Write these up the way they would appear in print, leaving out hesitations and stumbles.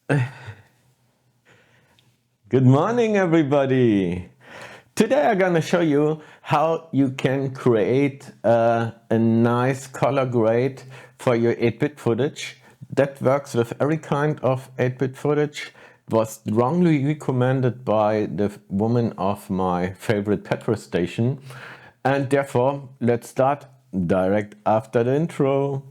Good morning, everybody. Today I'm gonna show you how you can create a nice color grade for your 8-bit footage that works with every kind of 8-bit footage. Was strongly recommended by the woman of my favorite petrol station, and therefore let's start direct after the intro.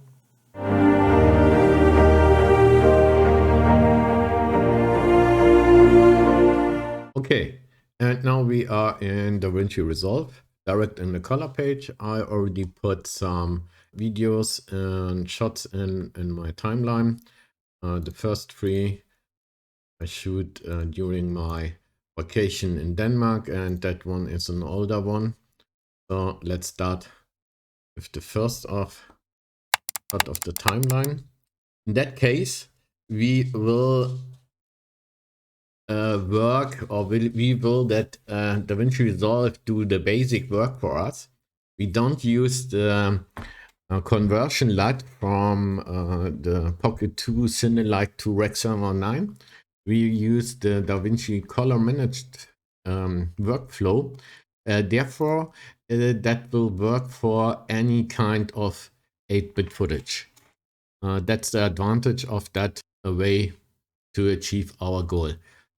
Okay, and now we are in DaVinci Resolve, direct in the color page. I already put some videos and shots in my timeline. The first three I shoot during my vacation in Denmark, and that one is an older one. So let's start with the first shot of the timeline. In that case, we will we will let DaVinci Resolve do the basic work for us. We don't use the conversion LUT from the Pocket 2 Cinelike to Rec Server 9. We use the DaVinci color managed workflow. Therefore, that will work for any kind of 8-bit footage. That's the advantage of that way to achieve our goal.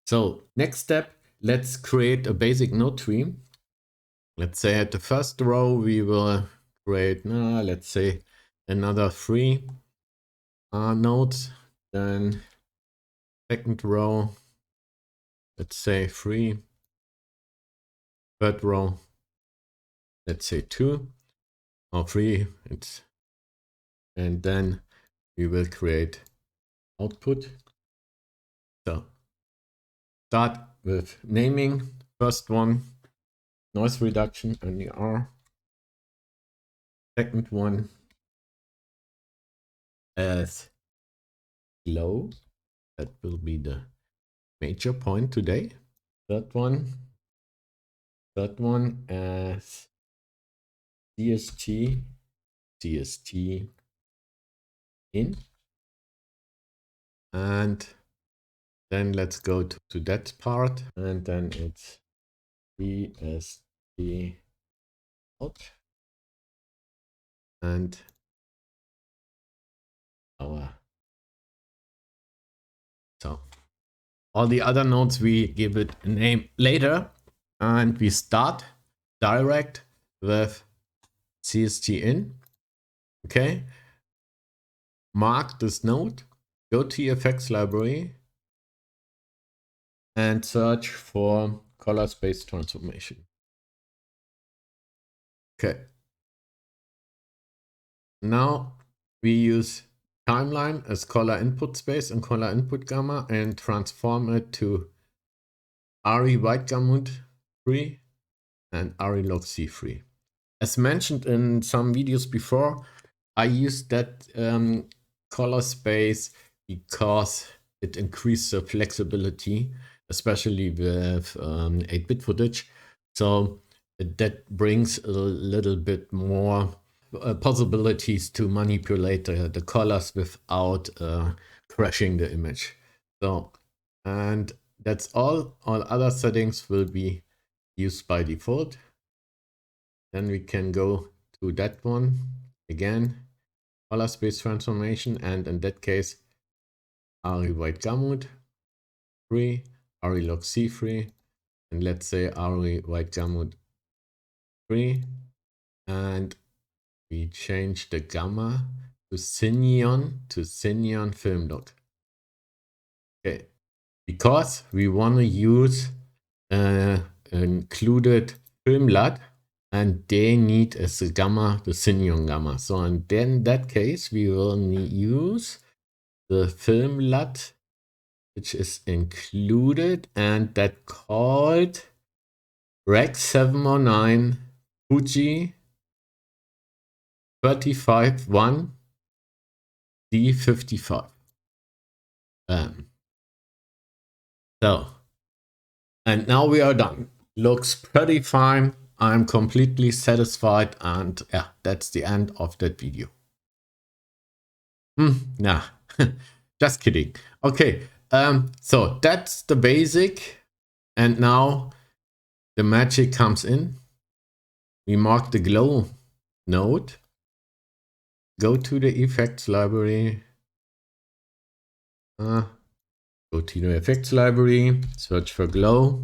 So next step, let's create a basic node tree. Let's say at the first row, we will create, let's say another 3 nodes. Then second row, let's say 3. Third row, let's say 2 or 3. And then we will create output. So start with naming. First one, noise reduction, NER. Second one as low. That will be the major point today. Third one as CST in. And then let's go to that part, and then it's CST out. And so all the other nodes, we give it a name later, and we start direct with CST in. Okay, mark this node, go to your effects library and search for color space transformation. Okay, now we use timeline as color input space and color input gamma and transform it to RE white gamut 3 and RE log C3. As mentioned in some videos before, I used that color space because it increased the flexibility, especially with 8-bit footage. So that brings a little bit more possibilities to manipulate the colors without crashing the image. So, and that's all. All other settings will be used by default. Then we can go to that one again, color space transformation, and in that case, RE white gamut 3, RE log C3, and let's say RE white gamut 3, and we change the gamma to Cineon film log. Okay, because we want to use included film LUT, and they need as a gamma, the Cineon gamma. So, and then in that case, we will use the film LUT, which is included, and that called Rec 709 Fuji 351 D55. So, and now we are done. Looks pretty fine. I'm completely satisfied, and yeah, that's the end of that video. Nah, just kidding. Okay, So that's the basic. And now the magic comes in. We mark the glow node. Go to the effects library. Go to the effects library. Search for glow.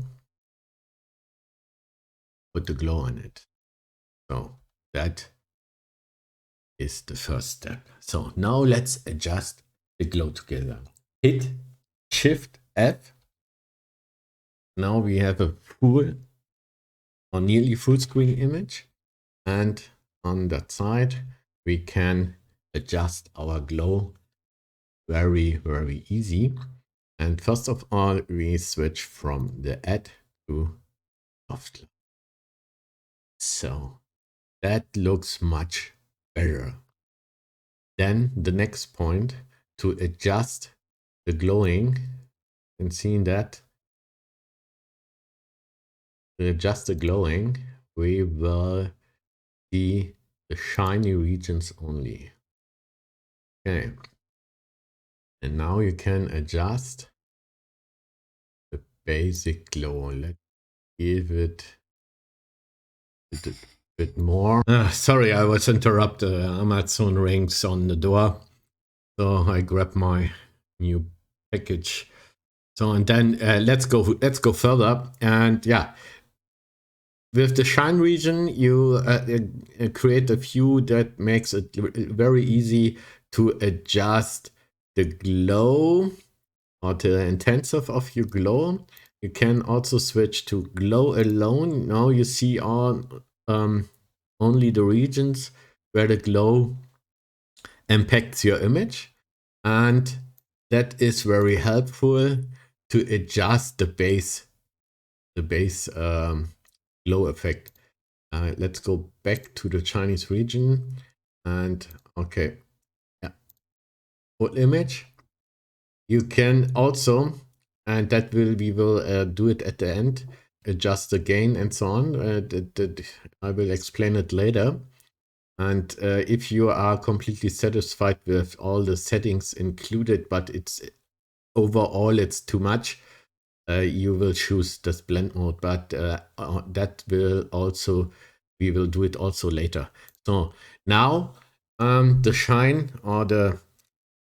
Put the glow on it. So that is the first step. So now let's adjust the glow together. Hit Shift F. Now we have a full or nearly full screen image. And on that side, we can adjust our glow very, very easy. And first of all, we switch from the add to soft light. So that looks much better. Then the next point, to adjust the glowing, and seeing that to adjust the glowing, we will see the shiny regions only. Okay. And now you can adjust the basic glow. Let's give it a bit more. Sorry, I was interrupted. Amazon rings on the door. So I grab my new package. So and then let's go further. And yeah, with the shine region, you create a view that makes it very easy to adjust the glow or the intensive of your glow. You can also switch to glow alone. Now you see all only the regions where the glow impacts your image, and that is very helpful to adjust the base glow effect. Let's go back to the Chinese region and okay, yeah, full image. You can also, and that we will do it at the end, adjust the gain and so on. I will explain it later. And if you are completely satisfied with all the settings included, but it's overall it's too much, you will choose this blend mode. But that will also, we will do it also later. So now the shine or the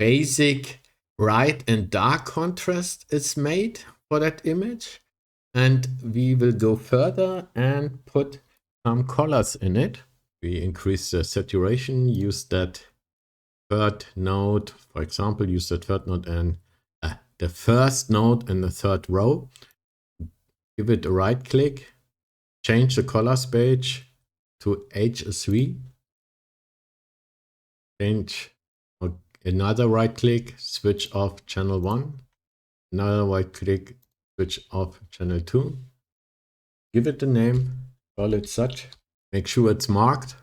basic bright and dark contrast is made for that image, and we will go further and put some colors in it. We increase the saturation, use that third node, for example, use the third node and the first node in the third row. Give it a right click, change the colors page to HSV, change another right click, switch off channel 1, another right click, switch off channel 2, give it a name, call it such, make sure it's marked,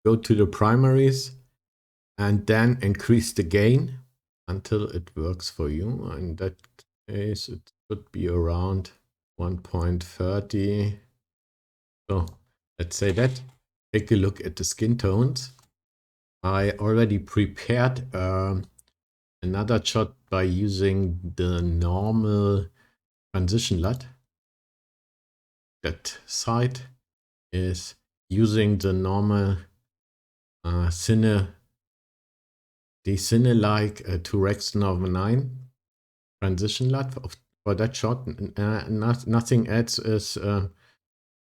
go to the primaries, and then increase the gain until it works for you. In that case, it should be around 1.30. So let's say that. Take a look at the skin tones. I already prepared another shot by using the normal transition LUT. That side is using the normal Cine-like 2x9 transition LUT for that shot. Nothing else is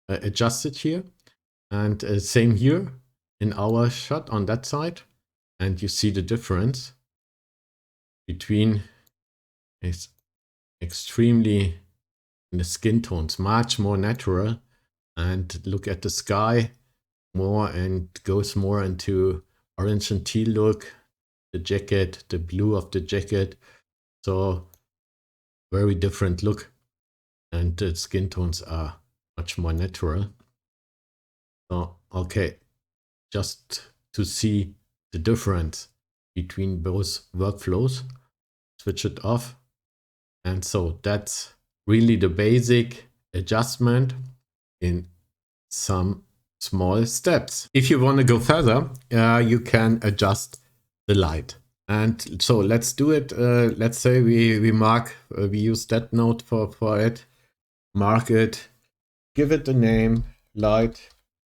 adjusted here. And same here in our shot on that side. And you see the difference between is extremely in the skin tones, much more natural. And look at the sky more and goes more into orange and teal look. The jacket, the blue of the jacket. So very different look. And the skin tones are much more natural. So, okay, just to see the difference between both workflows, switch it off. And so that's really the basic adjustment in some small steps. If you want to go further, you can adjust the light. And so let's do it. Let's say we mark, we use that node for it, mark it, give it a name, light.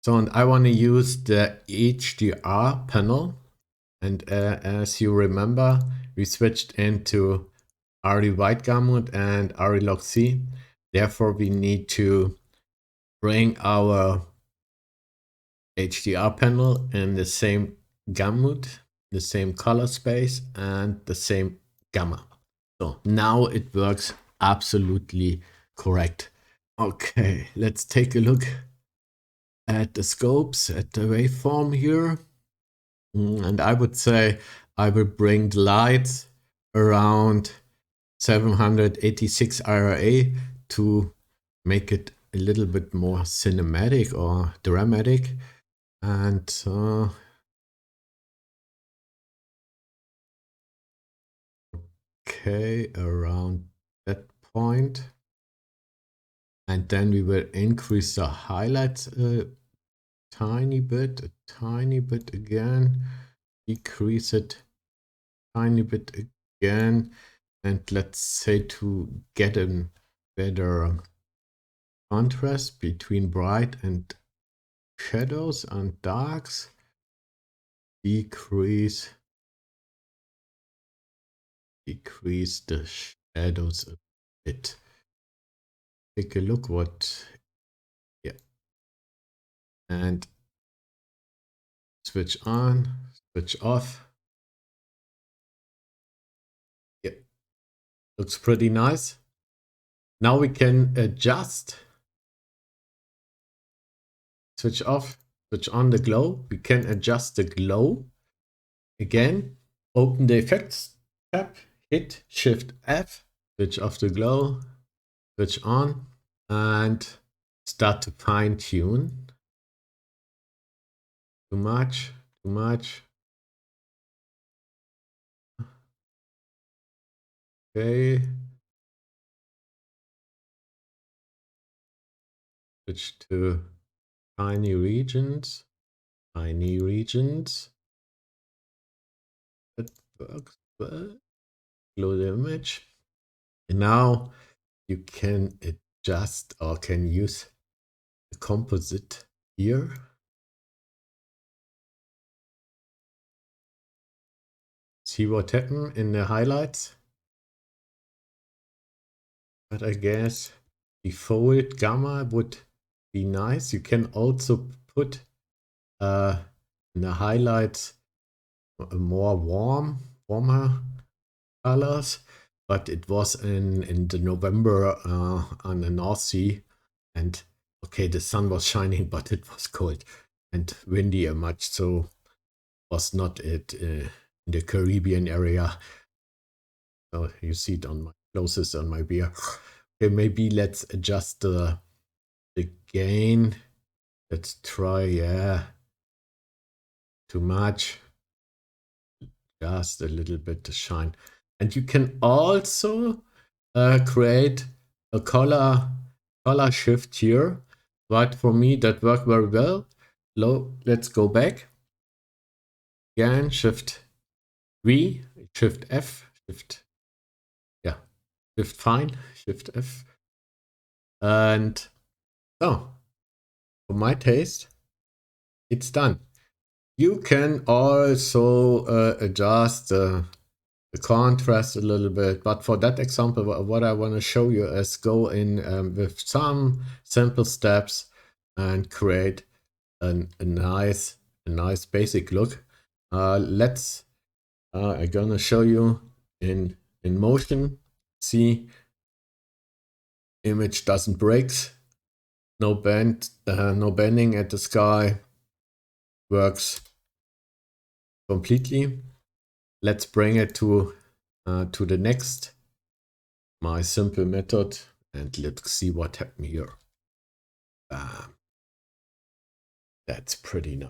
So, and I want to use the HDR panel. And as you remember, we switched into RE White Gamut and RE Log C. Therefore, we need to bring our HDR panel in the same gamut, the same color space, and the same gamma. So now it works absolutely correct. Okay, let's take a look at the scopes, at the waveform here. And I would say I will bring the lights around 786 IRA to make it a little bit more cinematic or dramatic. And okay, around that point. And then we will increase the highlights a tiny bit again, decrease it tiny bit again. And let's say to get a better contrast between bright and shadows and darks, decrease the shadows a bit. Take a look what, yeah, and switch on, switch off. Yeah, looks pretty nice. Now we can adjust, switch off, switch on the glow. We can adjust the glow. Again, open the effects tab, hit Shift F, switch off the glow, switch on, and start to fine tune. Too much, too much. Okay. Switch to tiny regions. Tiny regions. That works well. Load the image. And now you can adjust or can use the composite here. See what happened in the highlights. But I guess default gamma would be nice. You can also put in the highlights a more warmer colors, but it was in the November on the North Sea, and okay, the sun was shining, but it was cold and windy much, so was not it in the Caribbean area. So you see it on my closest on my beer. Okay, maybe let's adjust the gain. Let's try, yeah, too much. Just a little bit to shine. And you can also create a color shift here. But for me, that worked very well. Let's go back. Again, Shift V, Shift F, Shift, yeah, Shift fine, Shift F. And so, for my taste, it's done. You can also adjust the contrast a little bit, but for that example, what I want to show you is go in with some simple steps and create a nice basic look. Let's I'm gonna show you in motion. See, image doesn't break, no bending at the sky, works completely. Let's bring it to the next, my simple method, and let's see what happened here. That's pretty nice.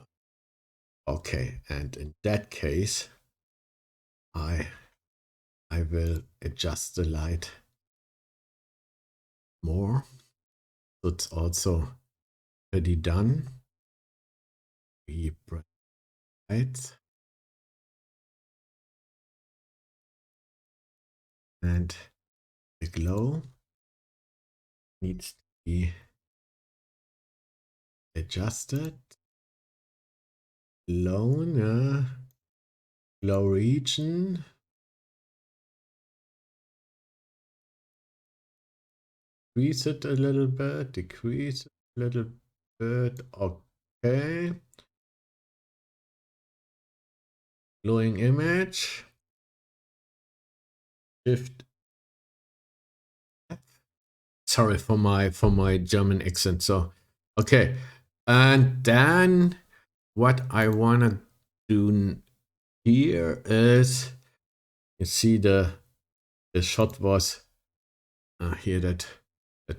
Okay, and in that case, I will adjust the light more. So it's also pretty done. We bright. And the glow needs to be adjusted. Glow, glow region. Decrease it a little bit, decrease it a little bit. Okay. Glowing image. Shift F. Sorry for my German accent. So okay. And then what I wanna do here is, you see the shot was here, that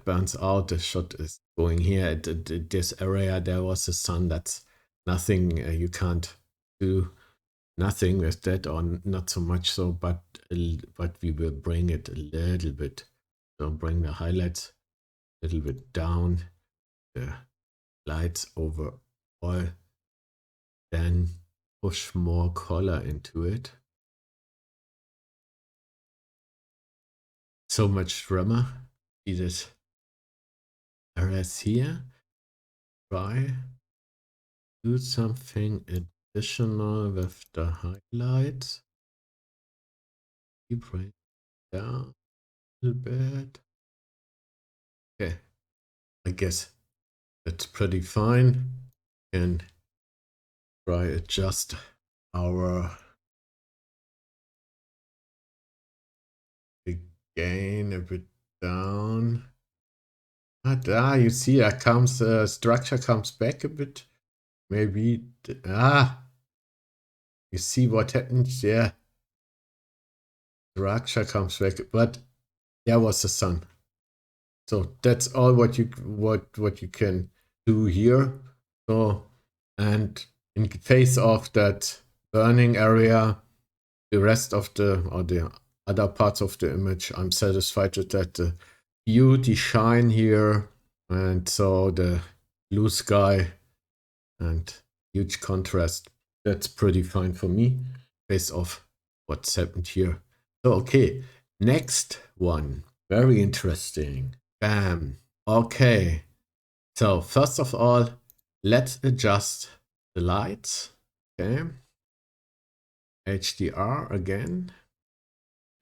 burns out. The shot is going here at this area. There was the sun. That's nothing. You can't do nothing with that, or not so much so, but we will bring it a little bit. So bring the highlights a little bit down, the lights over all, then push more color into it. So much drama. See this areas here. Try do something additional with the highlights. You bring it down a little bit. Okay, I guess that's pretty fine. And try adjust our gain a bit down. You see, that comes structure comes back a bit. Maybe you see what happens? Yeah, structure comes back, but there was the sun. So that's all what you can do here. So, and in face of that burning area, the rest of the, or the other parts of the image, I'm satisfied with that. The beauty shine here, and so the blue sky and huge contrast, that's pretty fine for me based off what's happened here. So okay, next one, very interesting. Bam. Okay, so first of all, let's adjust the lights. Okay, HDR again,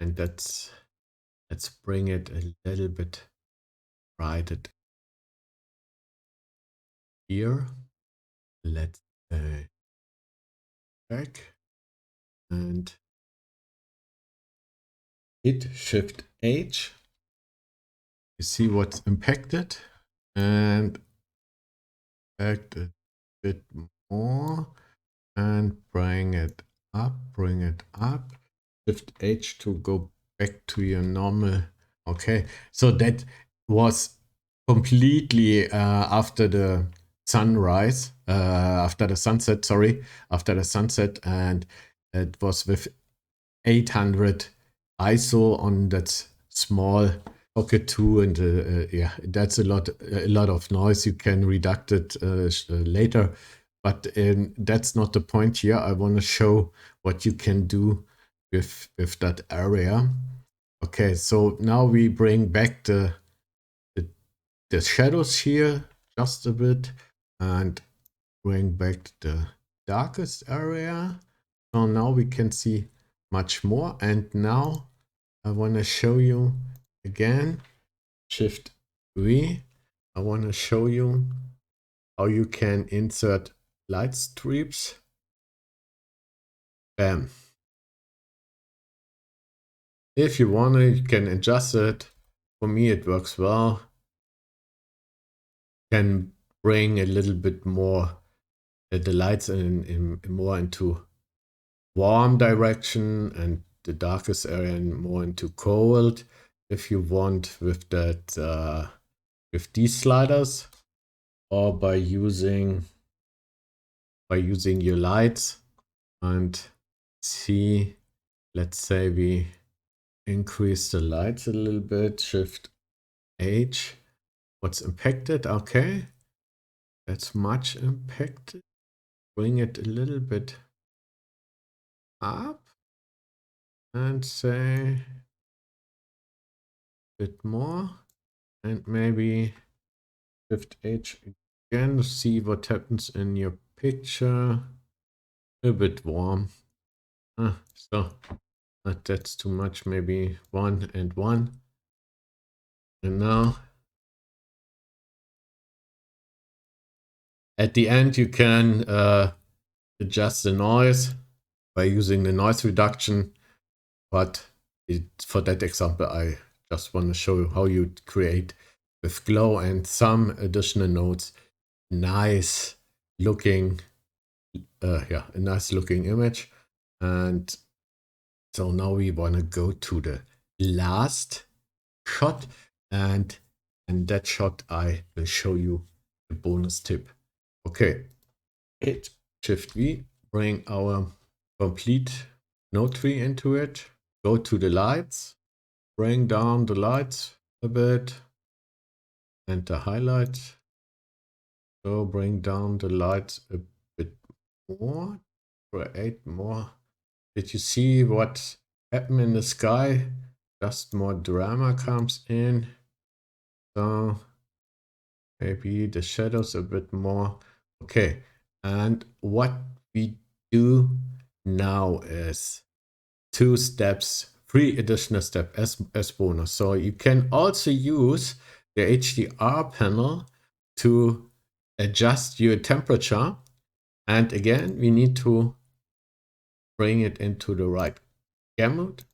and let's bring it a little bit brighter here. Let's back and hit Shift H. You see what's impacted, and act a bit more and bring it up, Shift H to go back to your normal. Okay, so that was completely after the sunrise, after the sunset, and it was with 800 ISO on that small Pocket 2, and yeah, that's a lot of noise. You can reduct it later, but that's not the point here. I want to show what you can do with that area. Okay, so now we bring back the shadows here just a bit, and bring back the darkest area. So now we can see much more. And now I want to show you again, Shift V. I want to show you how you can insert light strips. Bam. If you want it, you can adjust it. For me, it works well. Can bring a little bit more the lights in more into warm direction, and the darkest area more into cold, if you want, with that with these sliders, or by using your lights. And see, let's say we increase the lights a little bit, Shift H. What's impacted? Okay, that's much impacted. Bring it a little bit up and say bit more, and maybe Shift H again to see what happens in your picture. A bit warm. So that's too much, maybe 1 and 1. And now at the end you can adjust the noise by using the noise reduction, but for that example I just want to show you how you create with glow and some additional nodes nice looking a nice looking image. And so now we want to go to the last shot, and in that shot I will show you a bonus tip. Okay, hit Shift V, bring our complete node tree into it, go to the lights, bring down the lights a bit and the highlights. So bring down the lights a bit more, create more. Did you see what happened in the sky? Just more drama comes in. So maybe the shadows a bit more. Okay, and what we do now is 2 steps, 3 additional steps as bonus. So you can also use the HDR panel to adjust your temperature. And again, we need to bring it into the right gamut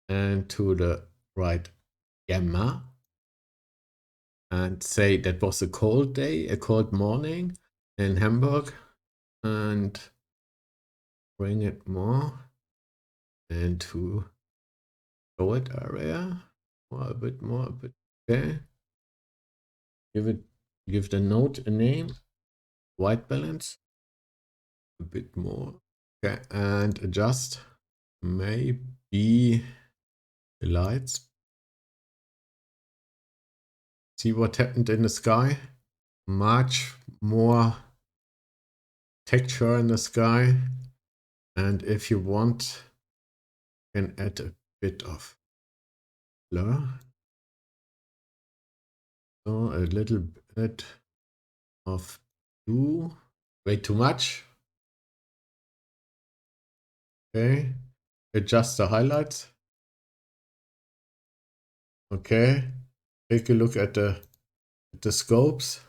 and to the right gamma. And say that was a cold day, a cold morning in Hamburg, and bring it more into cold area, a bit more, okay. Give the node a name, white balance, a bit more, okay, and adjust maybe the lights. See what happened in the sky? Much more texture in the sky. And if you want, you can add a bit of blur. So a little bit of blue. Way too much. Okay. Adjust the highlights. Okay. Take a look at the scopes.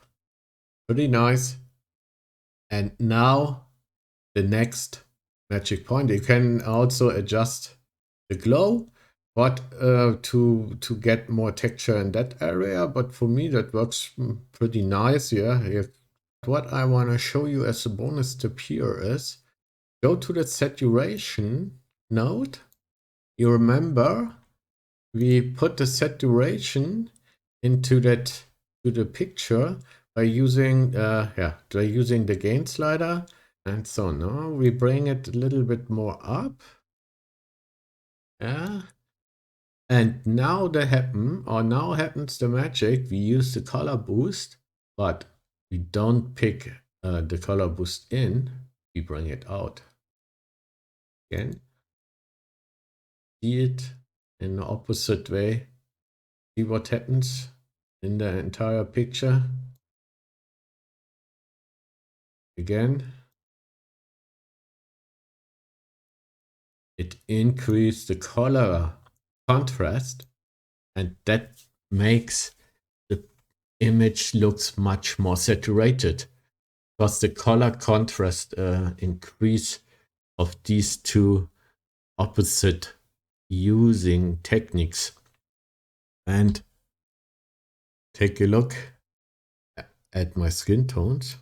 Pretty nice. And now the next magic point. You can also adjust the glow, but to get more texture in that area. But for me, that works pretty nice. Yeah. What I want to show you as a bonus tip here is go to the saturation node. You remember we put the saturation into that to the picture by using the gain slider. And so now we bring it a little bit more up. Yeah. And now now happens the magic. We use the color boost, but we don't pick the color boost in. We bring it out. Again. See it in the opposite way. See what happens in the entire picture. Again. It increased the color contrast, and that makes the image looks much more saturated because the color contrast increase of these two opposite using techniques. And take a look at my skin tones.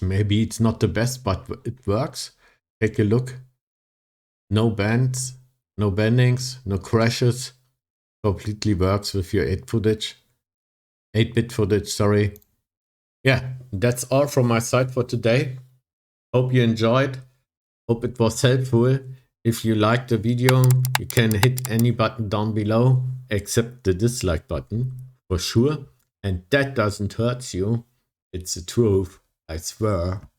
Maybe it's not the best, but it works. Take a look. No bands, no bendings, no crashes. Completely works with your 8-bit footage, sorry. Yeah, that's all from my side for today. Hope you enjoyed. Hope it was helpful. If you liked the video, you can hit any button down below, except the dislike button, for sure. And that doesn't hurt you. It's the truth, I swear.